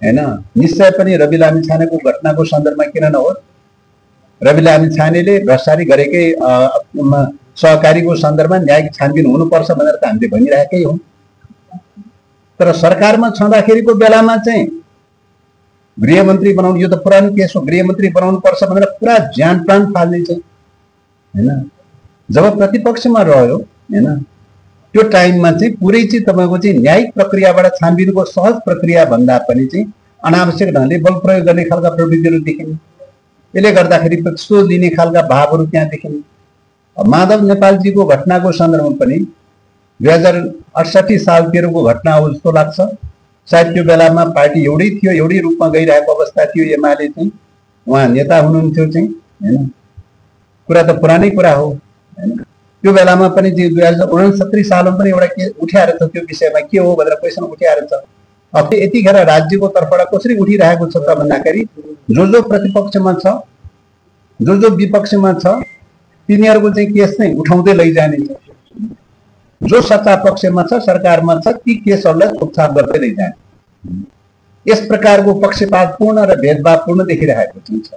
हैन। निश्चय पनि रवि लामिछानेको घटनाको सन्दर्भमा किन नहोस्, रवि लामिछानेले भ्रष्टाचारी गरेकै सहकारीको सन्दर्भमा न्यायिक छानबिन हुनुपर्छ भनेर त हामीले भनिरहेकै हौं। तर सरकारमा छँदाखेरिको बेलामा चाहिँ गृहमन्त्री बनाउनु, यो त पुरानो केस हो, गृहमन्त्री बनाउनु पर्छ भनेर पुरा ज्यान प्राण फाल्ने चाहिँ हैन। जब प्रतिपक्षमा रह्यो हैन, त्यो टाइममा चाहिँ पुरै चाहिँ तपाईको चाहिँ न्यायिक प्रक्रियाबाट छानबिनको सहज प्रक्रिया भन्दा पनि चाहिँ अनावश्यक ढंगले बल प्रयोग गर्ने खालका प्रवृत्तिहरू देखिने, यसले गर्दाखेरि प्रतिशोध लिने खालका भावहरू त्यहाँ देखिने। माधव नेपालजीको घटनाको सन्दर्भमा पनि 2068 सालतिरको घटना हो जस्तो लाग्छ। सायद त्यो बेलामा पार्टी एउटै थियो, एउटै रूपमा गइरहेको अवस्था थियो। एमाले चाहिँ उहाँ नेता हुनुहुन्थ्यो चाहिँ हैन, कुरा त पुरानै कुरा हो हैन। त्यो बेलामा पनि 2069 सालमा पनि एउटा के उठ्याएर छ, त्यो विषयमा के हो भनेर क्वेसन उठ्याएर छ। अब यतिखेर राज्यको तर्फबाट कसरी उठिरहेको छ त भन्दाखेरि जो प्रतिपक्षमा छ, जो विपक्षमा छ, तिनीहरूको चाहिँ केस चाहिँ उठाउँदै लैजाने छ। जो सत्ता पक्षमा छ, सरकारमा छ, ती केसहरूलाई थोपछाप गर्दै लैजाने। यस प्रकारको पक्षपातपूर्ण र भेदभावपूर्ण देखिरहेको छ।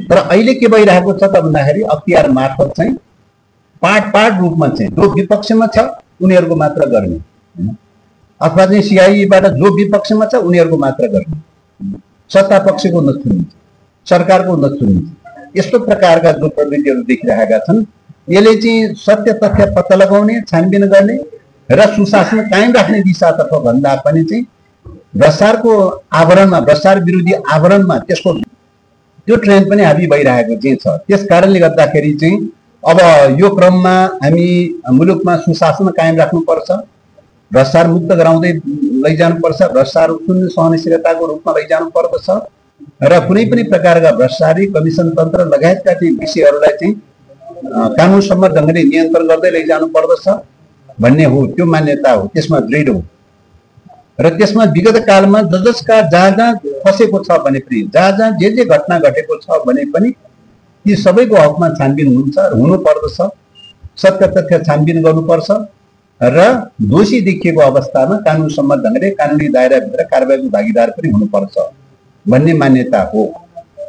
तर अहिले के भइरहेको छ त भन्दाखेरि अख्तियार मार्फत चाहिँ पार्ट रूपमा चाहिँ जो विपक्षमा छ उनीहरूको मात्र गर्ने, अथवा चाहिँ सिआइईबाट जो विपक्षमा छ उनीहरूको मात्र गर्ने, सत्ता पक्षको नछुनिन्छ, सरकारको नछुनिन्छ। यस्तो प्रकारका जो प्रवृत्तिहरू देखिरहेका छन्, यसले चाहिँ सत्य तथ्य पत्ता लगाउने, छानबिन गर्ने र सुशासन कायम राख्ने दिशातर्फ भन्दा पनि चाहिँ भ्रष्टाचारको आवरणमा, भ्रष्टाचार विरोधी आवरणमा त्यसको त्यो ट्रेन्ड पनि हाबी भइरहेको चाहिँ छ। त्यस कारणले गर्दाखेरि चाहिँ अब यो क्रममा हामी मुलुकमा सुशासन कायम राख्नुपर्छ, भ्रष्टाचार मुक्त गराउँदै लैजानुपर्छ, भ्रष्टाचार शून्य सहनशीलताको रूपमा लैजानु पर्दछ र कुनै पनि प्रकारका भ्रष्टाचारी कमिसन तन्त्र लगायतका ती विषयहरूलाई चाहिँ कानुन सम्मत ढंगले नियन्त्रण गर्दै लैजानु पर्दछ भन्ने हो, त्यो मान्यता हो, त्यसमा दृढ हो। र त्यसमा विगत कालमा जसका जहाँ फसेको छ भने पनि, जहाँ जे घटना घटेको छ भने पनि ती सबैको हकमा छानबिन हुन्छ, हुनु पर्दछ, सत्य तथ्य छानबिन गर्नुपर्छ र दोषी देखिएको अवस्थामा कानुन सम्मत ढंगले कानुनी दायराभित्र कारबाहीको भागीदार पनि हुनुपर्छ भन्ने मान्यता हो।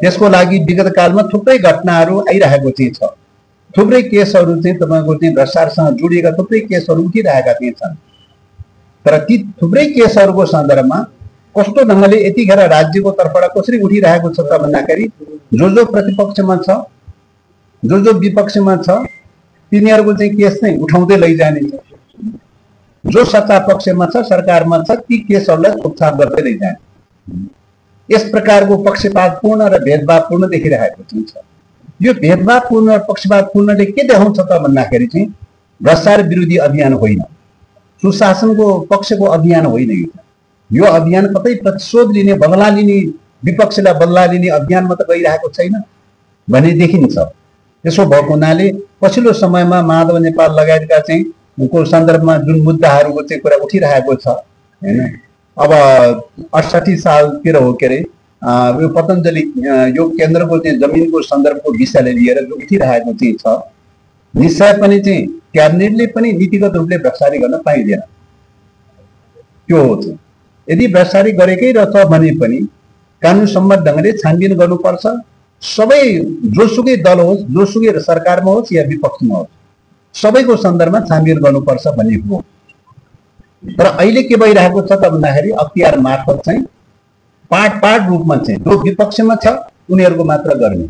त्यसको लागि विगत कालमा थुप्रै घटनाहरू आइरहेको चाहिँ छ, थुप्रै केसहरू चाहिँ तपाईको चाहिँ भ्रष्टाचारसँग जोडिएका थुप्रै केसहरू उठिरहेका चाहिँ छन्। तर ती थुप्रै केसहरूको सन्दर्भमा कस्तो ढंगले यतिखेर राज्यको तर्फबाट कसरी उठिरहेको छ त भन्दाखेरि जो प्रतिपक्षमा छ, जो विपक्षमा छ, तिनीहरूको चाहिँ केस चाहिँ उठाउँदै लैजाने छ। जो सत्ता पक्षमा छ, सरकारमा छ, ती केसहरूलाई थोपछाप गर्दै लैजाने। यस प्रकारको पक्षपातपूर्ण र भेदभावपूर्ण देखिरहेको छ। यो भेदभावपूर्ण र पक्षपातपूर्णले के देखाउँछ त भन्दाखेरि चाहिँ भ्रष्टाचार विरोधी अभियान होइन, सुशासनको पक्षको अभियान होइन। यो अभियान कतै प्रतिशोध लिने, बदला लिने, विपक्षलाई बदला लिने अभियानमा त गइरहेको छैन भन्ने देखिन्छ। त्यसो भएको हुनाले पछिल्लो समयमा माधव नेपाल लगायतका चाहिँ को सन्दर्भमा जुन मुद्दाहरूको चाहिँ कुरा उठिरहेको छ हैन, अब 68 सालतिर हो के अरे यो पतञ्जलि यो केन्द्रको चाहिँ जमिनको सन्दर्भको विषयलाई लिएर जो उठिरहेको चाहिँ छ, निश्चय पनि चाहिँ क्याबिनेटले पनि नीतिगत रूपले भ्रष्टाचारी गर्न पाइँदैन। त्यो हो चाहिँ यदि भ्रष्टाचारी गरेकै रहेछ भने पनि कानुन सम्मत ढंगले छानबिन गर्नुपर्छ। सबै जोसुकै दल होस्, जोसुकै सरकारमा होस् या विपक्षमा होस्, सबैको सन्दर्भमा छानबिन गर्नुपर्छ भन्ने हो। तर अहिले के भइरहेको छ त भन्दाखेरि अख्तियार मार्फत चाहिँ पार्ट रूपमा चाहिँ जो विपक्षमा छ उनीहरूको मात्र गर्ने,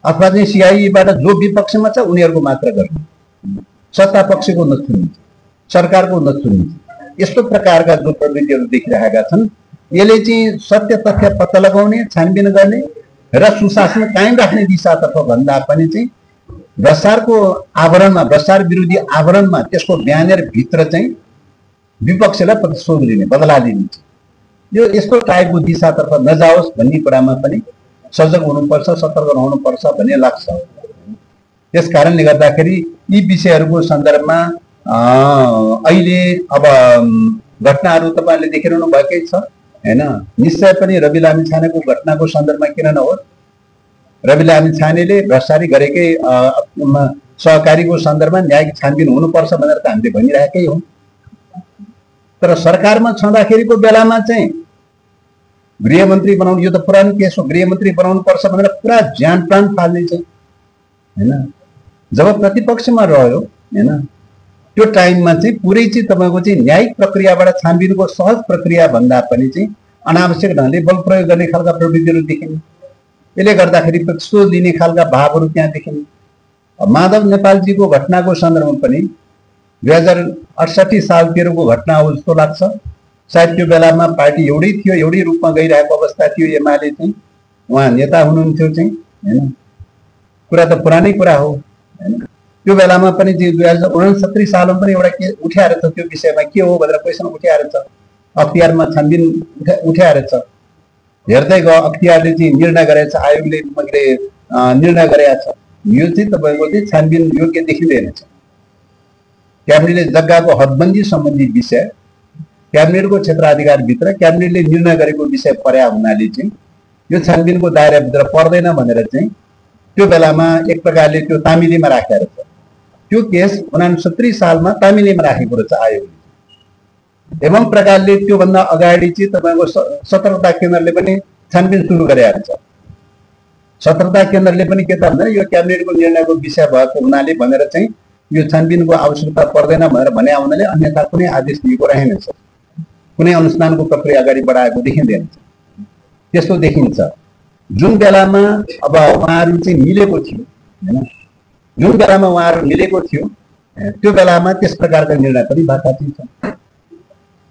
अथवा चाहिँ सिआइईबाट जो विपक्षमा छ उनीहरूको मात्र गर्ने, सत्ता पक्षको नछुनिन्छ, सरकारको नछुनिन्छ। यस्तो प्रकारका जो प्रवृत्तिहरू देखिरहेका छन्, यसले चाहिँ सत्य तथ्य पत्ता लगाउने, छानबिन गर्ने र सुशासन कायम राख्ने दिशातर्फ भन्दा पनि चाहिँ भ्रष्टाचारको आवरणमा, भ्रष्टाचार विरोधी आवरणमा त्यसको ब्यानर भित्र चाहिँ विपक्षलाई प्रतिशोध लिने, बदला लिने, यो यस्तो टाइपको दिशातर्फ नजाओस् भन्ने कुरामा पनि सजग हुनुपर्छ, सतर्क रहनुपर्छ भन्ने लाग्छ। त्यस कारणले गर्दाखेरि यी विषयहरूको सन्दर्भमा अहिले अब घटनाहरू तपाईहरुले देखिरहनु भएकै छ हैन। निश्चय पनि रवि लामिछानेको घटनाको सन्दर्भमा किन नहोस्, रवि लामिछानेले भ्रष्टाचारी गरेकै सहकारीको सन्दर्भमा न्यायिक छानबिन हुनुपर्छ भनेर त हामीले भनिरहेकै हौं। तर सरकारमा छँदाखेरिको बेलामा चाहिँ गृहमन्त्री बनाउनु, यो त पुरानो केस हो, गृहमन्त्री बनाउनु पर्छ भनेर पुरा ज्यान प्राण फाल्ने चाहिँ हैन। जब प्रतिपक्षमा रह्यो हैन, त्यो टाइममा चाहिँ पुरै चाहिँ तपाईको चाहिँ न्यायिक प्रक्रियाबाट छानबिनको सहज प्रक्रिया भन्दा पनि चाहिँ अनावश्यक ढंगले बल प्रयोग गर्ने खालका प्रवृत्तिहरू देखिने। यसले गर्दाखेरि प्रतिशोध लिने खालका भावहरू त्यहाँ देखिने। माधव नेपालजीको घटनाको सन्दर्भमा पनि 2068 सालतिरको घटना हो जस्तो लाग्छ। सायद त्यो बेलामा पार्टी एउटै थियो, एउटै रूपमा गइरहेको अवस्था थियो। एमाले चाहिँ उहाँ नेता हुनुहुन्थ्यो चाहिँ हैन। कुरा त पुरानै कुरा हो हैन। त्यो बेलामा पनि 2069 सालमा पनि एउटा के उठाएर छ, त्यो विषयमा के हो भनेर क्वेसन उठाएर छ, अख्तियारमा छानबिन उठाएर छ। हेर्दै गयो अख्तियारले चाहिँ निर्णय गरेछ, आयोगले निर्णय गरेछ, यो चाहिँ तपाईको चाहिँ छानबिन योग्य देखिँदैन छ। क्याबिनेटले जग्गाको हदबन्दी सम्बन्धी विषय क्याबिनेटको क्षेत्राधिकारभित्र क्याबिनेटले निर्णय गरेको विषय पर्या हुनाले चाहिँ यो छानबिनको दायराभित्र पर्दैन भनेर चाहिँ त्यो बेलामा एक प्रकारले त्यो तामिलीमा राखेर छ। त्यो केस 69 सालमा तामिलीमा राखेको रहेछ आयोगले। एवं प्रकारले त्योभन्दा अगाडि चाहिँ तपाईँको सतर्कता केन्द्रले पनि छानबिन सुरु गरेको छ। सतर्कता केन्द्रले पनि के त भन्दा यो क्याबिनेटको निर्णयको विषय भएको हुनाले भनेर चाहिँ यो छानबिनको आवश्यकता पर्दैन भनेर भने हुनाले अन्यथा कुनै आदेश दिएको रहेनछ, कुनै अनुसन्धानको प्रक्रिया अगाडि बढाएको देखिँदैन। त्यस्तो देखिन्छ। जुन बेलामा अब उहाँहरू चाहिँ मिलेको थियो हैन, जुन बेलामा उहाँहरू मिलेको थियो त्यो बेलामा त्यस प्रकारका निर्णय पनि भएका थिए।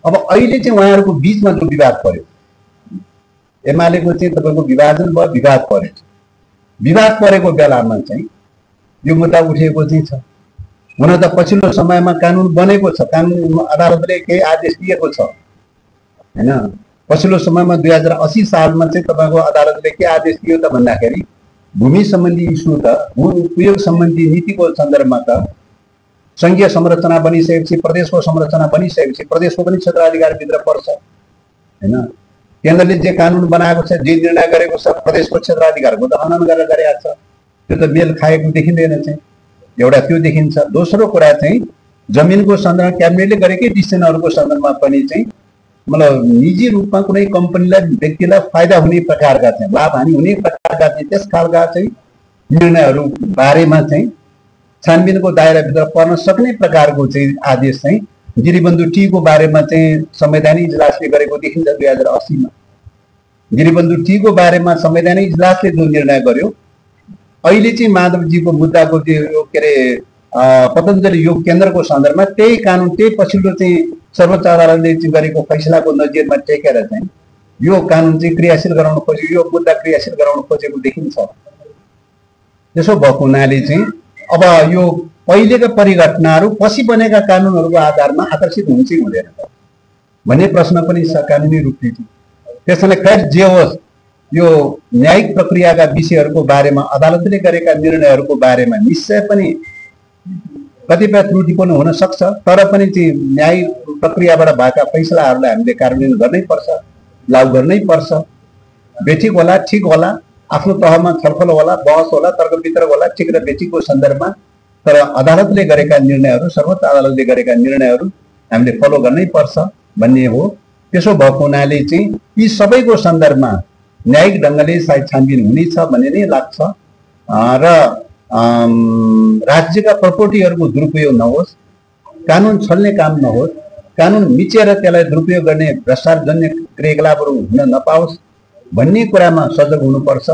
अब अहिले चाहिँ उहाँहरूको बीचमा जो विवाद पर्यो, एमालेको चाहिँ तपाईँको विभाजन भयो, विवाद पर्यो। विवाद परेको बेलामा चाहिँ यो मुद्दा उठेको चाहिँ छ। हुन त पछिल्लो समयमा कानुन बनेको छ, कानुन अदालतले केही आदेश दिएको छ हैन। पछिल्लो समयमा 2080 सालमा चाहिँ तपाईँको अदालतले के आदेश दियो त भन्दाखेरि भूमि सम्बन्धी इस्यु त भूमि उपयोग सम्बन्धी नीतिको सन्दर्भमा त संघीय संरचना बनिसकेपछि, प्रदेशको संरचना बनिसकेपछि प्रदेशको पनि क्षेत्राधिकारभित्र पर्छ हैन। केन्द्रले जे कानुन बनाएको छ, जे निर्णय गरेको छ, प्रदेशको क्षेत्राधिकारको त हनन गरेर गरेको छ। त्यो त मेल खाएको देखिँदैन चाहिँ, एउटा त्यो देखिन्छ। दोस्रो कुरा चाहिँ जमिनको सन्दर्भमा क्याबिनेटले गरेकै डिसिजनहरूको सन्दर्भमा पनि चाहिँ मतलब निजी रूपमा कुनै कम्पनीलाई, व्यक्तिलाई फाइदा हुने प्रकारका चाहिँ, लाभ हानि हुने प्रकारका चाहिँ त्यस खालका चाहिँ निर्णयहरू बारेमा चाहिँ छानबिनको दायराभित्र पर्न सक्ने प्रकारको चाहिँ आदेश चाहिँ गिरिबन्धु टी को बारेमा चाहिँ संवैधानिक इजलासले गरेको देखिन्छ। 2080 मा गिरिबन्धु टी को बारेमा संवैधानिक इजलासले जो निर्णय गर्यो, अहिले चाहिँ माधवजीको मुद्दाको त्यो के अरे पतञ्जलि योग केन्द्रको सन्दर्भमा त्यही कानुन, त्यही पछिल्लो चाहिँ सर्वोच्च अदालतले गरेको फैसलाको नजिरमा टेकेर चाहिँ यो कानुन चाहिँ क्रियाशील गराउन खोजेको, यो मुद्दा क्रियाशील गराउन खोजेको देखिन्छ। त्यसो भएको हुनाले चाहिँ अब यो पहिलेका परिघटनाहरू पछि बनेका कानुनहरूको आधारमा आकर्षित हुन्छ कि हुँदैन भन्ने प्रश्न पनि छ कानुनी रूपले। त्यसैले खैर जे होस्, यो न्यायिक प्रक्रियाका विषयहरूको बारेमा, अदालतले गरेका निर्णयहरूको बारेमा निश्चय पनि कतिपय त्रुटिपूर्ण हुन सक्छ, तर पनि चाहिँ न्यायिक प्रक्रियाबाट भएका फैसलाहरूलाई हामीले कार्यान्वयन गर्नै पर्छ, लागू गर्नै पर्छ। बेठिक होला, ठिक होला, आफ्नो तहमा छलफल होला, बहस होला, तर्क वितर्क होला, ठिक र बेठिकको सन्दर्भमा, तर अदालतले गरेका निर्णयहरू, सर्वोच्च अदालतले गरेका निर्णयहरू हामीले फलो गर्नै पर्छ भन्ने हो। त्यसो भएको हुनाले चाहिँ यी सबैको सन्दर्भमा न्यायिक ढङ्गले सायद छानबिन हुनेछ भन्ने नै लाग्छ र राज्यका प्रपर्टीहरूको दुरुपयोग नहोस्, कानुन छल्ने काम नहोस्, कानुन मिचेर त्यसलाई दुरुपयोग गर्ने भ्रष्टाचारजन्य क्रियाकलापहरू हुन नपाओस् भन्ने कुरामा सजग हुनुपर्छ।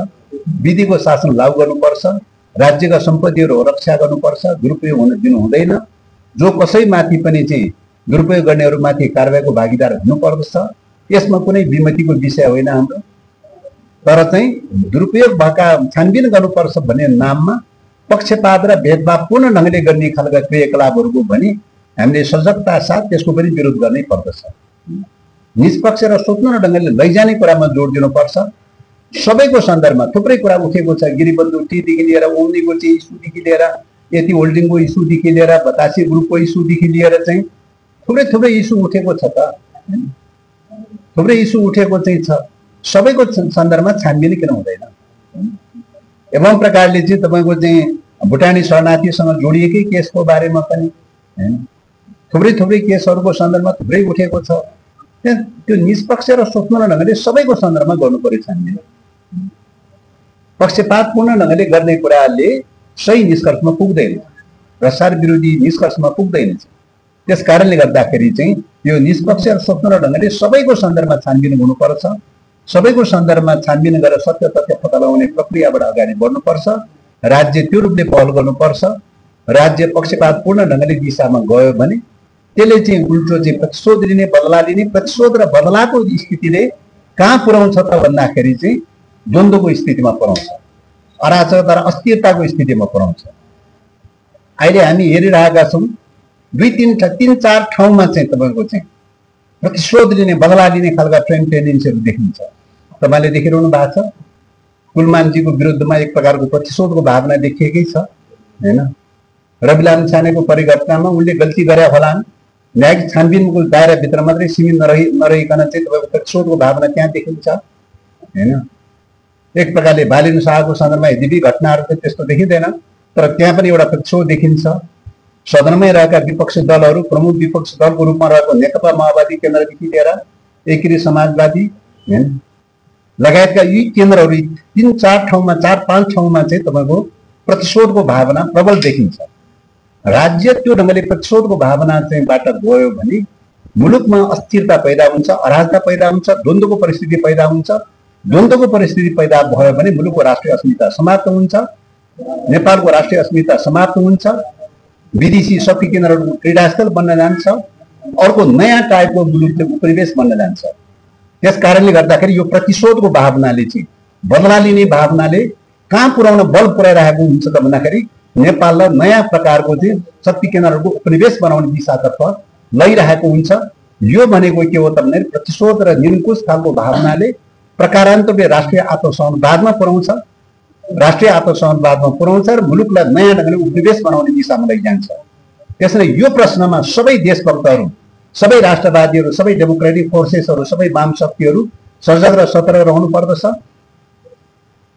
विधिको शासन लागू गर्नुपर्छ, राज्यका सम्पत्तिहरू रक्षा गर्नुपर्छ, दुरुपयोग हुन दिनु हुँदैन। जो कसैमाथि पनि चाहिँ दुरुपयोग गर्नेहरूमाथि कारबाहीको भागीदार हुनुपर्दछ। यसमा कुनै विमतिको विषय होइन हाम्रो, तर चाहिँ दुरुपयोग भएका छानबिन गर्नुपर्छ भन्ने नाममा पक्षपात र भेदभावपूर्ण ढङ्गले गर्ने खालका क्रियाकलापहरूको पनि हामीले सजगता साथ त्यसको पनि विरोध गर्नै पर्दछ। निष्पक्ष र स्वतन्त्र ढङ्गले लैजाने कुरामा जोड दिनुपर्छ। सबैको सन्दर्भमा थुप्रै कुरा उठेको छ, गिरिबन्धु टीदेखि लिएर ओम्नीको चाहिँ इस्युदेखि लिएर, यति होल्डिङको इस्युदेखि लिएर, बतासे ग्रुपको इस्युदेखि लिएर चाहिँ थुप्रै इस्यु उठेको छ त, थुप्रै इस्यु उठेको चाहिँ छ। सबैको सन्दर्भमा छानबिन किन हुँदैन? एवं प्रकारले चाहिँ तपाईँको चाहिँ भुटानी शरणार्थीसँग जोडिएकै केसको बारेमा पनि हैन थुप्रै केसहरूको सन्दर्भमा थुप्रै उठेको छ। त्यो निष्पक्ष र स्वतन्त्र ढङ्गले सबैको सन्दर्भमा गर्नु पर्यो छानबिन। पक्षपातपूर्ण ढङ्गले गर्ने कुराले सही निष्कर्षमा पुग्दैन, भ्रष्टाचार विरोधी निष्कर्षमा पुग्दैन। त्यस कारणले गर्दाखेरि चाहिँ यो निष्पक्ष र स्वतन्त्र ढङ्गले सबैको सन्दर्भमा छानबिन हुनुपर्छ। सबैको सन्दर्भमा छानबिन गरेर सत्य तथ्य पत्ता लगाउने प्रक्रियाबाट अगाडि बढ्नुपर्छ। राज्य त्यो रूपले पहल गर्नुपर्छ। राज्य पक्षपातपूर्ण ढङ्गले दिशामा गयो भने त्यसले चाहिँ उल्टो चाहिँ प्रतिशोध लिने, बदला लिने, प्रतिशोध र बदलाको स्थितिले कहाँ पुर्याउँछ त भन्दाखेरि चाहिँ द्वन्द्वको स्थितिमा पुर्याउँछ, अराजकता र अस्थिरताको स्थितिमा पुर्याउँछ। अहिले हामी हेरिरहेका छौँ तीन चार ठाउँमा चाहिँ तपाईँको चाहिँ प्रतिशोध लिने, बदला लिने खालका ट्रेन्ड टेन्डेन्सीहरू देखिन्छ। तपाईँले देखिरहनु भएको छ, कुलमानजीको विरुद्धमा एक प्रकारको प्रतिशोधको भावना देखिएकै छ होइन। रवि लामिछानेको परिघटनामा उनले गल्ती गरे होलान्, न्यायिक छानबिनको दायराभित्र मात्रै सीमित नरहिकन चाहिँ तपाईँको प्रतिशोधको भावना त्यहाँ देखिन्छ होइन। एक प्रकारले बालिन शाहको सन्दर्भमा यद्यपि घटनाहरू चाहिँ त्यस्तो देखिँदैन, तर त्यहाँ पनि एउटा प्रतिशोध देखिन्छ। सदनमै रहेका विपक्षी दलहरू, प्रमुख विपक्षी दलको रूपमा रहेको नेकपा माओवादी केन्द्रदेखि लिएर एकीकृत समाजवादी होइन लगायतका यी केन्द्रहरू 3-4 ठाउँमा 4-5 ठाउँमा चाहिँ तपाईँको प्रतिशोधको भावना प्रबल देखिन्छ। राज्य त्यो ढङ्गले प्रतिशोधको भावना चाहिँ बाट गयो भने मुलुकमा अस्थिरता पैदा हुन्छ, अराजकता पैदा हुन्छ, द्वन्द्वको परिस्थिति पैदा हुन्छ। द्वन्द्वको परिस्थिति पैदा भयो भने मुलुकको राष्ट्रिय अस्मिता समाप्त हुन्छ, नेपालको राष्ट्रिय अस्मिता समाप्त हुन्छ, विदेशी शक्ति केन्द्रहरूको क्रीडास्थल बन्न जान्छ, अर्को नयाँ टाइपको मुलुक चाहिँ उपनिवेश बन्न जान्छ। त्यस कारणले गर्दाखेरि यो प्रतिशोधको भावनाले चाहिँ बदला लिने भावनाले कहाँ पुर्याउन बल पुर्याइरहेको हुन्छ त भन्दाखेरि नेपाललाई नयाँ प्रकारको चाहिँ शक्ति केन्द्रहरूको उपनिवेश बनाउने दिशातर्फ लैरहेको हुन्छ। यो भनेको के हो त भने प्रतिशोध र निरङ्कुश खालको भावनाले प्रकारान्तरले राष्ट्रिय आत्मसम्मानवादमा पुर्याउँछ, राष्ट्रिय आत्मसम्मानवादमा पुर्याउँछ र मुलुकलाई नयाँ ढङ्गले उपनिवेश बनाउने दिशामा लैजान्छ। त्यसैले यो प्रश्नमा सबै देशभक्तहरू, सबै राष्ट्रवादीहरू, सबै डेमोक्रेटिक फोर्सेसहरू, सबै वाम शक्तिहरू सजग र सतर्क रहनु पर्दछ।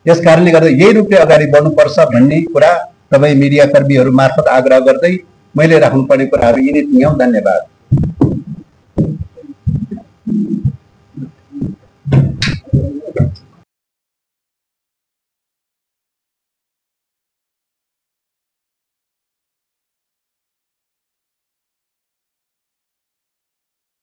यस कारणले गर्दा यही रूपले अगाडि बढ्नुपर्छ भन्ने कुरा तपाईँ मिडिया कर्मीहरू मार्फत आग्रह गर्दै मैले राख्नुपर्ने कुराहरू यिनै थियौँ। धन्यवाद।